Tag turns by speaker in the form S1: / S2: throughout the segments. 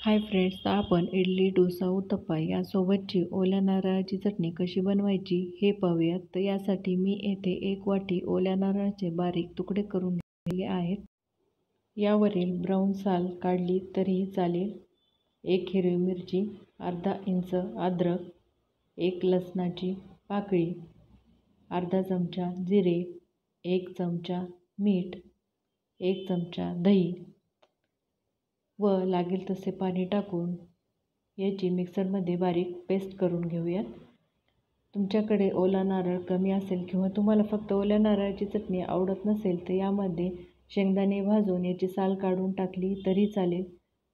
S1: Hi friends, तर आपण इडली, डोसा, उत्तप्पा यासोबतची ओल्या नारळाची चटणी कशी बनवायची हे पाहूयात. तर यासाठी मी येथे 1 वाटी ओल्या नारळाचे बारीक तुकडे करून घेतलेले आहेत. यावरील ब्राऊन साल काढली तरीही चालेल. 1 हिरवी मिरची, अर्धा इंच अद्रक, 1 लसणाची पाकळी, अर्धा चमचा जिरे, 1 चमचा मीठ, 1 चमचा दही व लागेल तसे पाणी टाकून याची मिक्सरमध्ये बारीक पेस्ट करून घेऊयात. तुमच्याकडे ओला नारळ कमी असेल किंवा तुम्हाला फक्त ओल्या नारळाची चटणी आवडत नसेल तर यामध्ये शेंगदाणे भाजून याची साल काढून टाकली तरी चालेल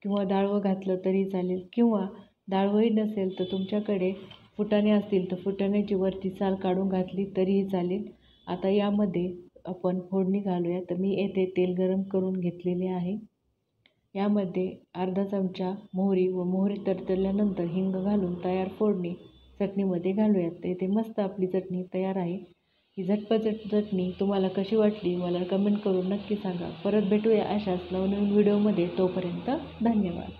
S1: किंवा डाळवं घातलं तरी चालेल किंवा डाळवंही नसेल तर तुमच्याकडे फुटाणे असतील तर फुटाण्याची वरची साल काढून घातली तरीही चालेल. आता यामध्ये आपण फोडणी घालूया. तर मी येथे तेल गरम करून घेतलेले आहे. यामध्ये अर्धा चमचा मोहरी व मोहरी तडतडल्यानंतर हिंग घालून तयार फोडणी चटणीमध्ये घालूयात. इथे मस्त आपली चटणी तयार आहे. ही झटपट चटणी तुम्हाला कशी वाटली मला कमेंट करून नक्की सांगा. परत भेटूया अशाच नवनवीन व्हिडिओमध्ये. तोपर्यंत धन्यवाद.